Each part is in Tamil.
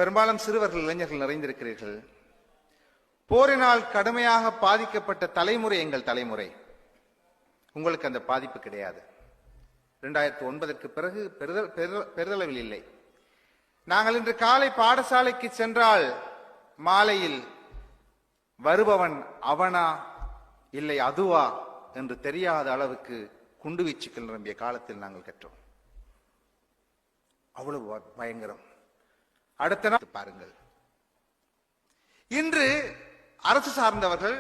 பெரும்பாலும் சிறுவர்கள், இளைஞர்கள் நிறைந்திருக்கிறீர்கள். போரினால் கடுமையாக பாதிக்கப்பட்ட தலைமுறை எங்கள் தலைமுறை. உங்களுக்கு அந்த பாதிப்பு கிடையாது. 2009ற்கு பிறகு பெரிதளவில் இல்லை. நாங்கள் இன்று காலை பாடசாலைக்கு சென்றால் மாலையில் வருபவன் அவனா இல்லை அதுவா என்று தெரியாத அளவுக்கு குண்டுவீச்சுக்கள் நிரம்பிய காலத்தில் நாங்கள் கற்றோம். அவ்வளவு பயங்கரம். அடுத்த நாள் பாருங்கள், இன்று அரசு சார்ந்தவர்கள்,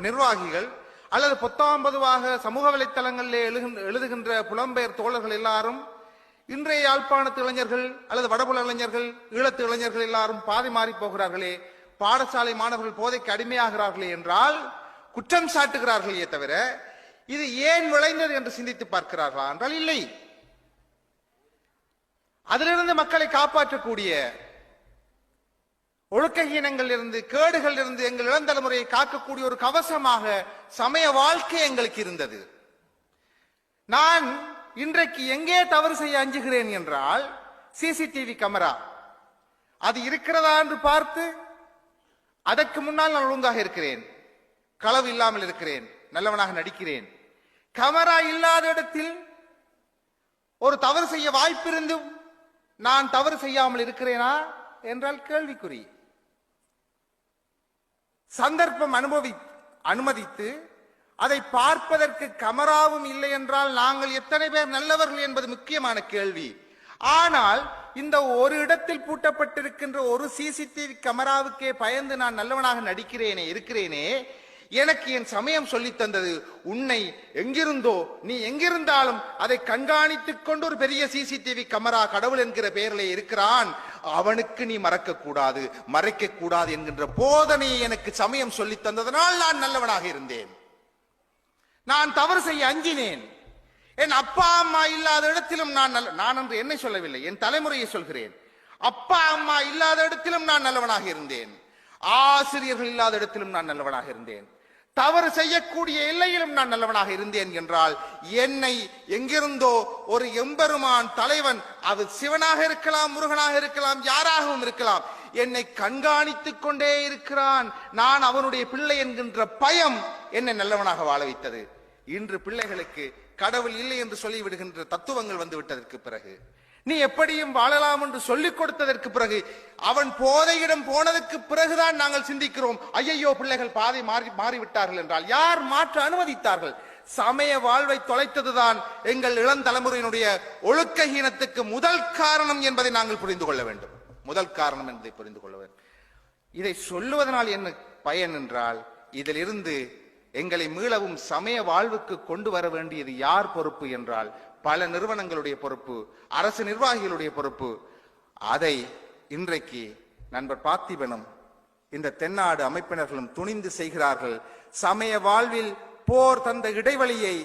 நிர்வாகிகள் அல்லது பொத்தாம்பதுவாக சமூக வலைத்தளங்களில் எழுதுகின்ற புலம்பெயர் தோழர்கள் எல்லாரும் இன்றைய யாழ்ப்பாணத்து இளைஞர்கள் அல்லது வடபுல இளைஞர்கள், ஈழத்து இளைஞர்கள் எல்லாரும் பாதை மாறி போகிறார்களே, பாடசாலை மாணவர்கள் போதைக்கு அடிமையாகிறார்களே என்றால் குற்றம் சாட்டுகிறார்களே தவிர இது ஏன் விளைந்தது என்று சிந்தித்து பார்க்கிறார்களா என்றால் இல்லை. அதிலிருந்து மக்களை காப்பாற்றக்கூடிய ஒழுக்கஹீனங்கள் இருந்து, கேடுகள் இருந்து எங்கள் இளந்தலைமுறையை காக்கக்கூடிய ஒரு கவசமாக சமய வாழ்க்கை எங்களுக்கு இருந்தது. நான் இன்றைக்கு எங்கே தவறு செய்ய அஞ்சுகிறேன் என்றால் சிசிடிவி கேமரா அது இருக்கிறதா என்று பார்த்து, அதற்கு முன்னால் நான் ஒழுங்காக இருக்கிறேன், களவு இல்லாமல் இருக்கிறேன், நல்லவனாக நடிக்கிறேன். கேமரா இல்லாத இடத்தில் ஒரு தவறு செய்ய வாய்ப்பிருந்தும் நான் தவறு செய்யாமல் இருக்கிறேனா என்றால் கேள்விக்குறி. சந்தர்ப்பம் அனுமதித்து அதை பார்ப்பதற்கு கேமராவும் இல்லை என்றால் நாங்கள் எத்தனை பேர் நல்லவர்கள் என்பது முக்கியமான கேள்வி. ஆனால் இந்த ஒரு இடத்தில் பூட்டப்பட்டிருக்கின்ற ஒரு சிசிடிவி கேமராவுக்கே பயந்து நான் நல்லவனாக இருக்கிறேனே, எனக்கு என் சமயம் சொல்லி தந்தது, உன்னை எங்கிருந்தோ நீ எங்கிருந்தாலும் அதை கண்காணித்துக் கொண்டு ஒரு பெரிய சிசிடிவி கேமரா கடவுள் என்கிற பெயரிலே இருக்கிறான், அவனுக்கு நீ மறைக்க கூடாது என்கின்ற போதனையை எனக்கு சமயம் சொல்லி தந்ததனால் நான் நல்லவனாக இருந்தேன். நான் தவறு செய்ய அஞ்சினேன். என் அப்பா அம்மா இல்லாத இடத்திலும் நான் என்று என்னை சொல்லவில்லை, என் தலைமுறையை சொல்கிறேன். அப்பா அம்மா இல்லாத இடத்திலும் நான் நல்லவனாக இருந்தேன். ஆசிரியர்கள் இல்லாத இடத்திலும் நான் நல்லவனாக இருந்தேன். தவறு செய்யக்கூடிய எல்லையிலும் நான் நல்லவனாக இருந்தேன் என்றால் என்னை எங்கிருந்தோ ஒரு எம்பெருமான் தலைவன், அது சிவனாக இருக்கலாம், முருகனாக இருக்கலாம், யாராகவும் இருக்கலாம், என்னை கண்காணித்துக் கொண்டே இருக்கிறான். நான் அவனுடைய பிள்ளை என்கின்ற பயம் என்னை நல்லவனாக வாழ வைத்தது. இன்று பிள்ளைகளுக்கு கடவுள் இல்லை என்று சொல்லிவிடுகின்ற தத்துவங்கள் வந்து விட்டதற்கு பிறகு, நீ எப்படியும் வாழலாம் என்று சொல்லிக் கொடுத்ததற்கு பிறகு, அவன் போதையிடம் போனதற்கு பிறகுதான் நாங்கள் சிந்திக்கிறோம், ஐயையோ பிள்ளைகள் பாதை மாறிவிட்டார்கள் என்றால். யார் மாற்ற அனுமதித்தார்கள்? சமய வாழ்வை தொலைத்ததுதான் எங்கள் இளந்தலைமுறையினுடைய ஒழுக்கஹீனத்துக்கு முதல் காரணம் என்பதை நாங்கள் புரிந்து கொள்ள வேண்டும். முதல் காரணம் என்பதை புரிந்து கொள்ள வேண்டும். இதை சொல்லுவதனால் என்ன பயன் என்றால், இதிலிருந்து எங்களை மீளவும் சமய வாழ்வுக்கு கொண்டு வர வேண்டியது யார் பொறுப்பு என்றால் பல நிறுவனங்களுடைய பொறுப்பு, அரசு நிர்வாகிகளுடைய பொறுப்பு. அதை இன்றைக்கு நண்பர் பார்த்திபனும் இந்த தென்னாடு அமைப்பினர்களும் துணிந்து செய்கிறார்கள். சமய வாழ்வில் போர் தந்த இடைவெளியை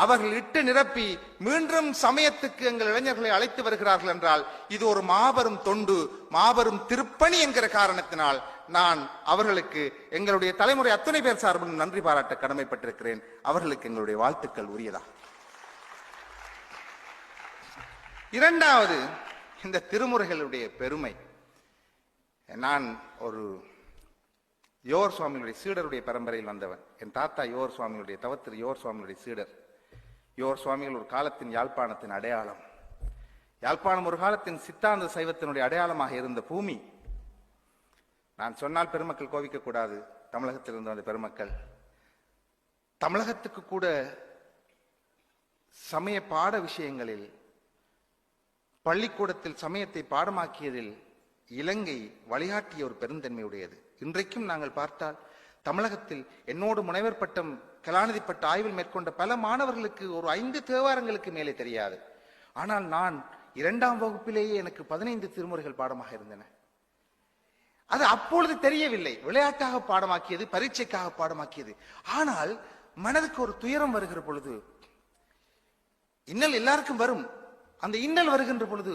அவர்கள் இட்டு நிரப்பி மீண்டும் சமயத்துக்கு எங்கள் இளைஞர்களை அழைத்து வருகிறார்கள் என்றால் இது ஒரு மாபெரும் தொண்டு, மாபெரும் திருப்பணி என்கிற காரணத்தினால் நான் அவர்களுக்கு எங்களுடைய தலைமுறை அத்தனை பேர் சார்பில் நன்றி பாராட்ட கடமைப்பட்டிருக்கிறேன். அவர்களுக்கு எங்களுடைய வாழ்த்துக்கள் உரியதா. இரண்டாவது, இந்த திருமுறைகளுடைய பெருமை. நான் ஒரு யோர் சுவாமியுடைய சீடருடைய பரம்பரையில் வந்தவன். என் தாத்தா யோர் சுவாமியுடைய தவத்திரு யோர் சுவாமியுடைய சீடர். யோர் சுவாமிகள் ஒரு காலத்தின் யாழ்ப்பாணத்தின் அடையாளம். யாழ்ப்பாணம் ஒரு காலத்தின் சித்தாந்த சைவத்தினுடைய அடையாளமாக இருந்த பூமி. நான் சொன்னால் பெருமக்கள் கோவிக்க கூடாது, தமிழகத்தில் இருந்த அந்த பெருமக்கள். தமிழகத்துக்கு கூட சமய பாட விஷயங்களில், பள்ளிக்கூடத்தில் சமயத்தை பாடமாக்கியதில் இலங்கை வழிகாட்டிய ஒரு பெருந்தன்மையுடையது. இன்றைக்கும் நாங்கள் பார்த்தால் தமிழகத்தில் என்னோடு முனைவர் பட்டம், கலாநிதி பட்ட ஆய்வில் மேற்கொண்ட பல மாணவர்களுக்கு ஒரு 5 தேவாரங்களுக்கு மேலே தெரியாது. ஆனால் நான் 2ஆம் வகுப்பிலேயே எனக்கு 15 திருமுறைகள் பாடமாக இருந்தன. அது அப்பொழுது தெரியவில்லை, விளையாட்டாக பாடமாக்கியது, பரீட்சைக்காக பாடமாக்கியது. ஆனால் மனதுக்கு ஒரு துயரம் வருகிற பொழுது, இன்னல் எல்லாருக்கும் வரும், அந்த இன்னல் வருகின்ற பொழுது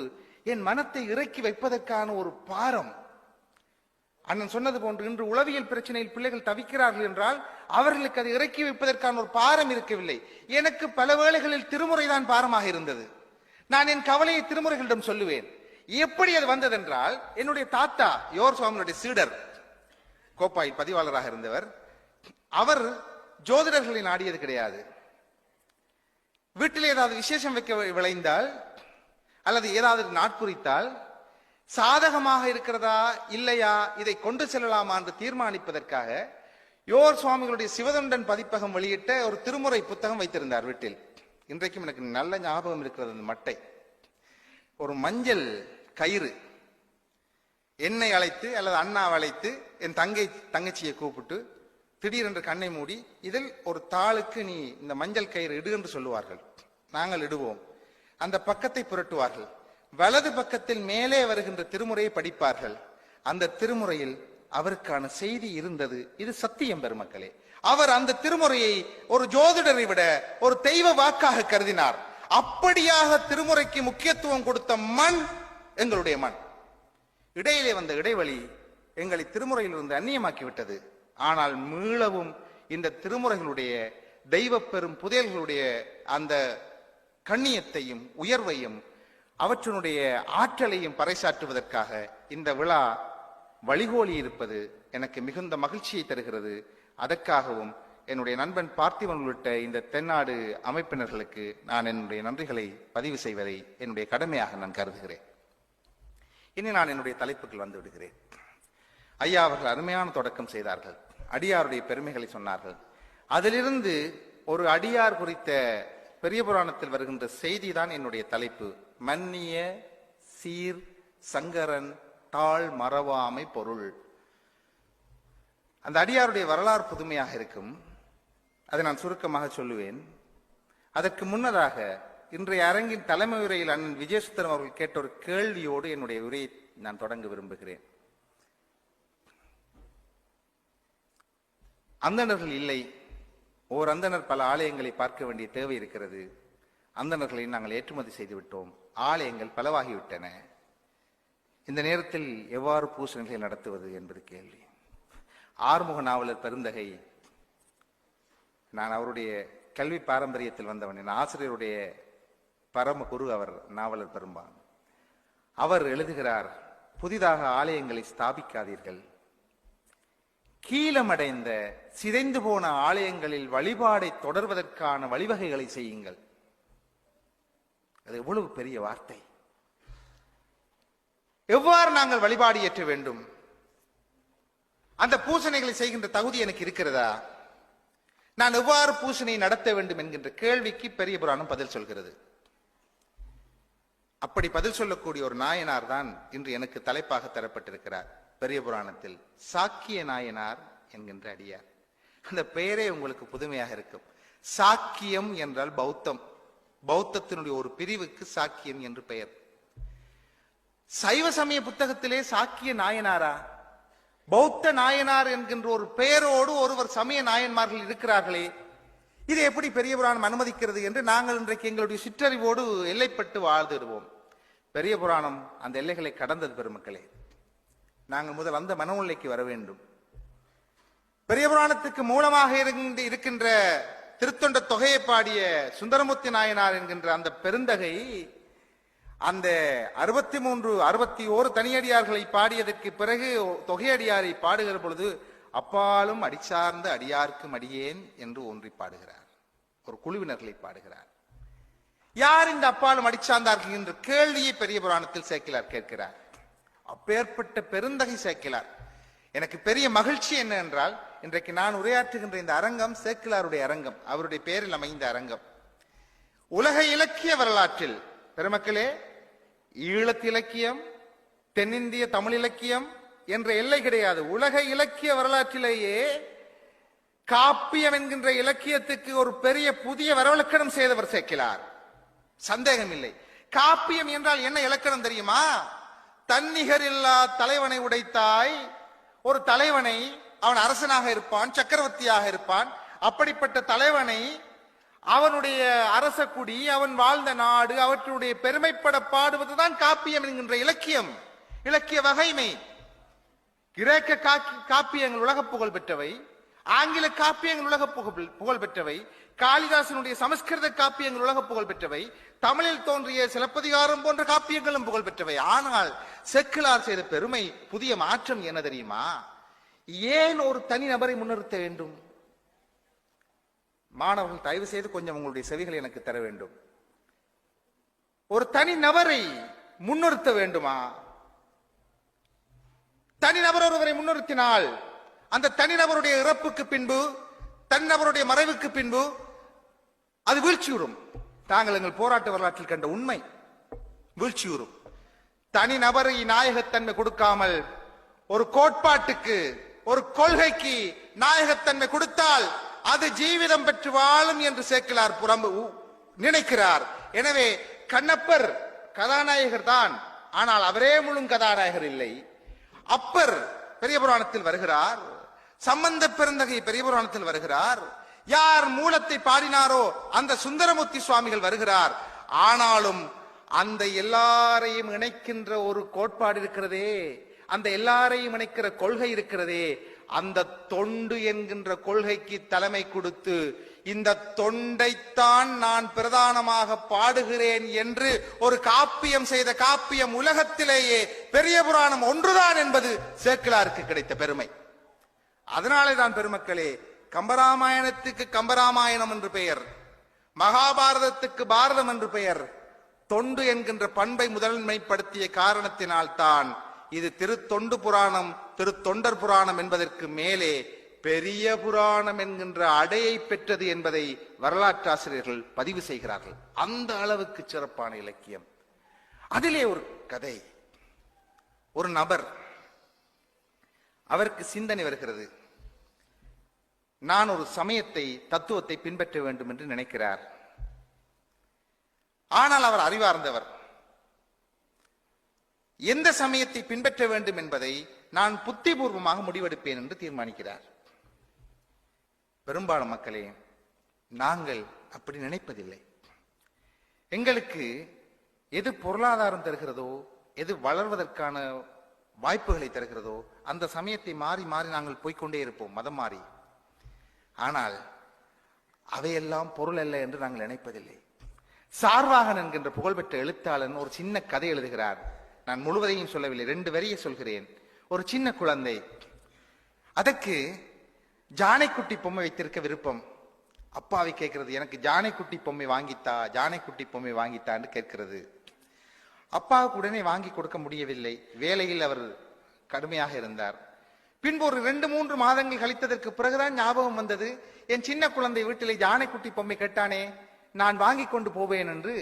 என் மனத்தை இறக்கி வைப்பதற்கான ஒரு பாரம். அண்ணன் சொன்னது போன்று இன்று உளவியல் பிரச்சனையில் பிள்ளைகள் தவிக்கிறார்கள் என்றால் அவர்களுக்கு அதை இறக்கி வைப்பதற்கான ஒரு பாரம் இருக்கவில்லை. எனக்கு பல வேளைகளில் திருமுறைதான் பாரமாக இருந்தது. நான் என் கவலையை திருமுறைகளிடம் சொல்லுவேன். எப்படி அது வந்ததென்றால், என்னுடைய தாத்தா யோர் சுவாமியுடைய சீடர், கோப்பாய் பதிவாளராக இருந்தவர், அவர் ஜோதிடர்களை நாடியது கிடையாது. வீட்டில் ஏதாவது விசேஷம் வைக்க விளைந்தால் அல்லது ஏதாவது நாட்குறித்தால் சாதகமாக இருக்கிறதா இல்லையா, இதை கொண்டு செல்லலாமா என்று தீர்மானிப்பதற்காக யோர் சுவாமிகளுடைய சிவதொண்டன் பதிப்பகம் வெளியிட்ட ஒரு திருமுறை புத்தகம் வைத்திருந்தார் வீட்டில். இன்றைக்கும் எனக்கு நல்ல ஞாபகம் இருக்கிறது. அந்த மட்டை, ஒரு மஞ்சள் கயிறு, என்னை அழைத்து அல்லது அண்ணாவை அழைத்து என் தங்கச்சியை கூப்பிட்டு திடீரென்று கண்ணை மூடி, இதில் ஒரு தாளுக்கு நீ இந்த மஞ்சள் கயிறு இடு என்று சொல்லுவார்கள். நாங்கள் இடுவோம். அந்த பக்கத்தை புரட்டுவார்கள். வலது பக்கத்தில் மேலே வருகின்ற திருமுறையை படிப்பார்கள். அந்த திருமுறையில் அவருக்கான செய்தி இருந்தது. இது சத்தியம் பெருமக்களே. அவர் அந்த திருமுறையை ஒரு ஜோதிடரை விட ஒரு தெய்வ வாக்காக கருதினார். அப்படியாக திருமுறைக்கு முக்கியத்துவம் கொடுத்த மண் எங்களுடைய மண். இடையிலே வந்த இடைவெளி எங்களை திருமுறையில் இருந்து அந்நியமாக்கிவிட்டது. ஆனால் மீளவும் இந்த திருமுறைகளுடைய தெய்வ பெரும் புதையல்களுடைய அந்த கண்ணியத்தையும் உயர்வையும் அவற்றினுடைய ஆற்றலையும் பறைசாற்றுவதற்காக இந்த விழா வழிகோலி இருப்பது எனக்கு மிகுந்த மகிழ்ச்சியை தருகிறது. அதற்காகவும் என்னுடைய நண்பன் பார்த்திபன் உள்ளிட்ட இந்த தென்னாடு அமைப்பினர்களுக்கு நான் என்னுடைய நன்றிகளை பதிவு செய்வதை என்னுடைய கடமையாக நான் கருதுகிறேன். இனி நான் என்னுடைய தலைப்புக்கு வந்து விடுகிறேன். ஐயா அவர்கள் அருமையான தொடக்கம் செய்தார்கள். அடியாருடைய பெருமைகளை சொன்னார்கள். அதிலிருந்து ஒரு அடியார் குறித்த பெரிய புராணத்தில் வருகின்ற செய்தி தான் என்னுடைய தலைப்பு. மன்னிய சீர் சங்கரன் தாழ் மறவாமை பொருள். அந்த அடியாருடைய வரலாறு புதுமையாக இருக்கும். அதை நான் சுருக்கமாக சொல்லுவேன். அதற்கு முன்னதாக இன்றைய அரங்கின் தலைமை உரையில் அண்ணன் விஜயசுந்தரம் அவர்கள் கேட்ட ஒரு கேள்வியோடு என்னுடைய உரையை நான் தொடங்க விரும்புகிறேன். அந்தணர்கள் இல்லை, ஓர் அந்தணர் பல ஆலயங்களை பார்க்க வேண்டிய தேவை இருக்கிறது. அந்தணர்களை நாங்கள் ஏற்றுமதி செய்து விட்டோம். ஆலயங்கள் பலவாகிவிட்டன. இந்த நேரத்தில் எவ்வாறு பூசணைகளை நடத்துவது என்பது கேள்வி. ஆறுமுக நாவலர் பெருந்தகை, நான் அவருடைய கல்வி பாரம்பரியத்தில் வந்தவன். என் ஆசிரியருடைய பரம குரு அவர், நாவலர் பெரும்பான். அவர் எழுதுகிறார், புதிதாக ஆலயங்களை ஸ்தாபிக்காதீர்கள். கீழமடைந்த சிதைந்து போன ஆலயங்களில் வழிபாடை தொடர்வதற்கான வழிவகைகளை செய்யுங்கள். அது எவ்வளவு பெரிய வார்த்தை! எவ்வாறு நாங்கள் வழிபாடு ஏற்ற வேண்டும்? அந்த பூசணைகளை செய்கின்ற தகுதி எனக்கு இருக்கிறதா? நான் எவ்வாறு பூசணை நடத்த வேண்டும் என்கின்ற கேள்விக்கு பெரிய புராணம் பதில் சொல்கிறது. அப்படி பதில் சொல்லக்கூடிய ஒரு நாயனார் தான் இன்று எனக்கு தலைப்பாக தரப்பட்டிருக்கிறார். பெரிய புராணத்தில் சாக்கிய நாயனார் என்கின்ற அடியார். அந்த பெயரே உங்களுக்கு புதுமையாக இருக்கும். சாக்கியம் என்றால் பௌத்தம். பௌத்தத்தினுடைய ஒரு பிரிவுக்கு சாக்கியம் என்று பெயர். சைவ சமய புத்தகத்திலே சாக்கிய நாயனாரா? பௌத்த நாயனார் என்கின்ற ஒரு பெயரோடு ஒருவர் சமய நாயன்மார்கள் இருக்கிறார்களே, இது எப்படி பெரிய புராணம் அனுமதிக்கிறது என்று நாங்கள் இன்றைக்கு எங்களுடைய சிற்றறிவோடு எல்லைப்பட்டு வாழ்ந்துடுவோம். பெரிய புராணம் அந்த எல்லைகளை கடந்தது பெருமக்களே. நாங்கள் முதல் அந்த மனநிலைக்கு வர வேண்டும். பெரிய புராணத்துக்கு மூலமாக இருக்கின்ற திருத்தொண்ட தொகையை பாடிய சுந்தரமூர்த்தி நாயனார் என்கின்ற அந்த பெருந்தகை அந்த 61 தனியடியார்களை பாடியதற்கு பிறகு தொகையடியாரை பாடுகிற பொழுது அப்பாலும் அடிச்சார்ந்த அடியார்க்கும் அடியேன் என்று ஒன்றி பாடுகிறார். ஒரு குழுவினர்களை பாடுகிறார். யார் இந்த அப்பாலும் அடிச்சார்ந்தார்கள் என்ற கேள்வியை பெரிய புராணத்தில் சேக்கிலார் கேட்கிறார். அப்பேற்பட்ட பெருந்தகை சேக்கிலார். எனக்கு பெரிய மகிழ்ச்சி என்ன என்றால், இன்றைக்கு நான் உரையாற்றுகின்ற இந்த அரங்கம் சேக்கிலாருடைய அரங்கம், அவருடைய பெயரில் அமைந்த அரங்கம். உலக இலக்கிய வரலாற்றில் பெருமக்களே, ஈழத்து இலக்கியம், தென்னிந்திய தமிழ் இலக்கியம் என்ற எல்லை கிடையாது. உலக இலக்கிய வரலாற்றிலேயே காப்பியம் என்கின்ற இலக்கியத்துக்கு ஒரு பெரிய புதிய வரவிலக்கணம் செய்தவர் சேக்கிலார். சந்தேகம் இல்லை. காப்பியம் என்றால் என்ன இலக்கணம் தெரியுமா? தன்னிகர் இல்லா தலைவனை உடைத்தாய். ஒரு தலைவனை, அவன் அரசனாக இருப்பான், சக்கரவர்த்தியாக இருப்பான். அப்படிப்பட்ட தலைவனை, அவனுடைய அரச குடி, அவன் வாழ்ந்த நாடு, அவற்றுடைய பெருமைப்பட பாடுவதுதான் காப்பியம் என்கின்ற இலக்கியம், இலக்கிய வகைமை. கிரேக்க காப்பியங்கள் உலக புகழ் பெற்றவை. ஆங்கில காப்பியங்கள் உலக புகழ் பெற்றவை, காளிதாசனுடைய சமஸ்கிருத காப்பியங்கள் உலக புகழ் பெற்றவை, தமிழில் தோன்றிய சிலப்பதிகாரம் போன்ற காப்பியங்களும் புகழ் பெற்றவை. ஆனால் செக்கிலார் செய்த பெருமை, புதிய மாற்றம் என்ன தெரியுமா? ஏன் ஒரு தனி நபரை முன்னிறுத்த வேண்டும்? மாணவர்கள் தயவு செய்து கொஞ்சம் உங்களுடைய செவிகளை எனக்கு தர வேண்டும். ஒரு தனி நபரை முன்னிறுத்த வேண்டுமா? தனிநபர் ஒருவரை முன்னிறுத்தினால் அந்த தனிநபருடைய இறப்புக்கு பின்பு, தனிநபருடைய மறைவுக்கு பின்பு அது வீழ்ச்சியுறும். தாங்கள் எங்கள் போராட்ட வரலாற்றில் கண்ட உண்மை, வீழ்ச்சியுறும். தனிநபரை நாயகத்தன்மை கொடுக்காமல் ஒரு கோட்பாட்டுக்கு, ஒரு கொள்கைக்கு நாயகத்தன்மை கொடுத்தால் அது ஜீவிதம் பெற்று வாழும் என்று சேக்கிலார் புறம்பு நினைக்கிறார். எனவே கண்ணப்பர் கதாநாயகர் தான், ஆனால் அவரே முழு கதாநாயகர் இல்லை. அப்பர் பெரிய புராணத்தில் வருகிறார், சம்பந்த பெருந்தகை பெரிய புராணத்தில் வருகிறார், யார் மூலத்தை பாடினாரோ அந்த சுந்தரமூர்த்தி சுவாமிகள் வருகிறார். ஆனாலும் அந்த எல்லாரையும் இணைக்கின்ற ஒரு கோட்பாடு இருக்கிறதே, அந்த எல்லாரையும் இணைக்கிற கொள்கை இருக்கிறதே, அந்த தொண்டு என்கின்ற கொள்கைக்கு தலைமை கொடுத்து இந்த தொண்டைத்தான் நான் பிரதானமாக பாடுகிறேன் என்று ஒரு காப்பியம் செய்த காப்பியம் உலகத்திலேயே பெரிய புராணம் ஒன்றுதான் என்பது சேக்கிலாருக்கு கிடைத்த பெருமை. அதனாலே தான் பெருமக்களே, கம்பராமாயணத்துக்கு கம்பராமாயணம் என்று பெயர், மகாபாரதத்துக்கு பாரதம் என்று பெயர். தொண்டு என்கின்ற பண்பை முதன்மைப்படுத்திய காரணத்தினால் தான் இது திருத்தொண்டு புராணம், திருத்தொண்டர் புராணம் என்பதற்கு மேலே பெரிய புராணம் என்கின்ற அடையை பெற்றது என்பதை வரலாற்றாசிரியர்கள் பதிவு செய்கிறார்கள். அந்த அளவுக்கு சிறப்பான இலக்கியம். அதிலே ஒரு கதை, ஒரு நபர், அவருக்கு சிந்தனை வருகிறது, நான் ஒரு சமயத்தை, தத்துவத்தை பின்பற்ற வேண்டும் என்று நினைக்கிறார். ஆனால் அவர் அறிவார்ந்தவர். எந்த சமயத்தை பின்பற்ற வேண்டும் என்பதை நான் புத்திபூர்வமாக முடிவெடுப்பேன் என்று தீர்மானிக்கிறார். பெரும்பாலும் மக்களே, நாங்கள் அப்படி நினைப்பதில்லை. எங்களுக்கு எது பொருளாதாரம் தருகிறதோ, எது வளர்வதற்கான வாய்ப்புகளை தருகிறதோ அந்த சமயத்தை மாறி மாறி நாங்கள் போய்கொண்டே இருப்போம், மதம் மாறி. ஆனால் அவையெல்லாம் பொருள் அல்ல என்று நாங்கள் நினைப்பதில்லை. சார்வாகன் என்கின்ற புகழ்பெற்ற எழுத்தாளன் ஒரு சின்ன கதை எழுதுகிறார். நான் முழுவதையும் சொல்லவில்லை, 2 வரியை சொல்கிறேன். ஒரு சின்ன குழந்தை, அதற்கு ஜானைக்குட்டி பொம்மை வைத்திருக்க விருப்பம். அப்பாவை கேட்கிறது, எனக்கு ஜானைக்குட்டி பொம்மை வாங்கித்தா, ஜானைக்குட்டி பொம்மை வாங்கித்தா என்று கேட்கிறது. அப்பாவுக்கு உடனே வாங்கி கொடுக்க முடியவில்லை. வேலையில் அவர் கடுமையாக இருந்தார். பின்பு ஒரு 2-3 மாதங்கள் கழித்ததற்கு பிறகுதான் ஞாபகம் வந்தது, என் சின்ன குழந்தை வீட்டிலே ஜானைக்குட்டி பொம்மை கேட்டானே, நான் வாங்கி கொண்டு போவேன் என்று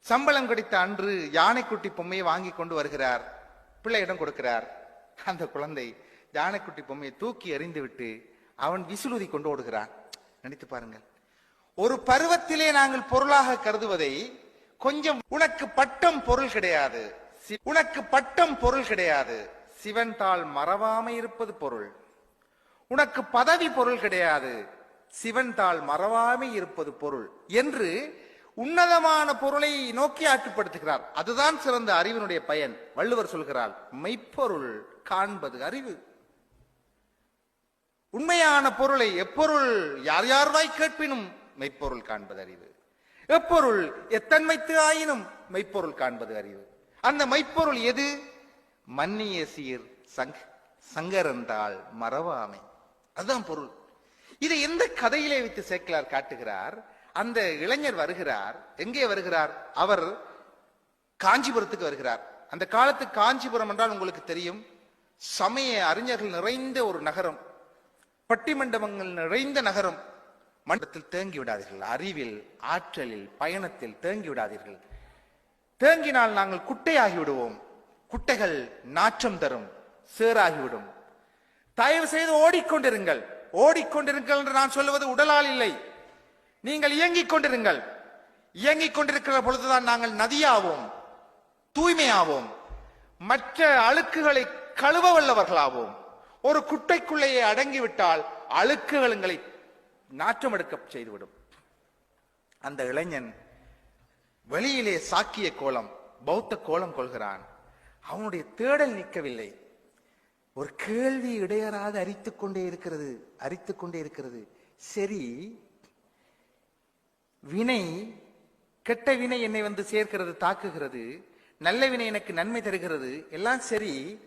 சம்பளம் கிடைத்த அன்று யானைக்குட்டி பொம்மையை வாங்கி கொண்டு வருகிறார். பிள்ளையிடம் கொடுக்கிறார். அந்த குழந்தை யானைக்குட்டி பொம்மையை தூக்கி எறிந்து விட்டு அவன் விசிலுதி கொண்டு ஓடுகிறான். நினைத்து பாருங்கள், ஒரு பருவத்திலே நாங்கள் பொருளாக கருதுவதை கொஞ்சம், உனக்கு பட்டம் பொருள் கிடையாது, உனக்கு பட்டம் பொருள் கிடையாது, சிவன் தாள் மறவாமை இருப்பது பொருள். உனக்கு பதவி பொருள் கிடையாது, சிவன் தாள் மறவாமை இருப்பது பொருள் என்று உன்னதமான பொருளை நோக்கி ஆற்றுப்படுத்துகிறார். அதுதான் சிறந்த அறிவினுடைய பயன். வள்ளுவர் சொல்கிறார், மெய்ப்பொருள் காண்பது அறிவு. உண்மையான பொருளை எப்பொருள் யார் யார்வாய் கேட்பினும் மெய்ப்பொருள் காண்பது அறிவு. எப்பொருள் எத்தன்மைத்து ஆயினும் மெய்ப்பொருள் காண்பது அறிவு. அந்த மெய்ப்பொருள் எது? மன்னிய சீர் சங்கரந்தாள் மறவாமை. அதுதான் பொருள். இதை எந்த கதையிலே வைத்து சேக்கிலார் காட்டுகிறார்? அந்த இளைஞர் வருகிறார். எங்கே வருகிறார்? அவர் காஞ்சிபுரத்துக்கு வருகிறார். அந்த காலத்து காஞ்சிபுரம் என்றால் உங்களுக்கு தெரியும், சமய அறிஞர்கள் நிறைந்த ஒரு நகரம், பட்டிமண்டபங்கள் நிறைந்த நகரம். மண்டலத்தில் தேங்கி விடாதீர்கள். அறிவில், ஆற்றலில், பயணத்தில் தேங்கி விடாதீர்கள். தேங்கினால் நாங்கள் குட்டையாகி விடுவோம். குட்டைகள் நாற்றம் தரும், சேராகிவிடும். தயவு செய்து ஓடிக்கொண்டிருங்கள். ஓடிக்கொண்டிருங்கள் என்று நான் சொல்லுவது உடலால் இல்லை, நீங்கள் இயங்கிக் கொண்டிருங்கள். இயங்கிக் கொண்டிருக்கிற பொழுதுதான் நாங்கள் நதியாவோம், தூய்மையாவோம், மற்ற அழுக்குகளை கழுவ வல்லவர்களாவோம். ஒரு குட்டைக்குள்ளேயே அடங்கிவிட்டால் அழுக்குகள் எங்களை நாற்றம் எடுக்க செய்துவிடும். அந்த இளைஞன் வெளியிலே சாக்கிய கோலம், பௌத்த கோலம் கொள்கிறான். அவனுடைய தேடல் நிற்கவில்லை. ஒரு கேள்வி இடையறாது அரித்துக் கொண்டே இருக்கிறது. சரி, வினை, கெட்ட வினை என்னை வந்து சேர்க்கிறது, தாக்குகிறது, நல்ல வினை எனக்கு நன்மை தருகிறது, எல்லாம் சரி.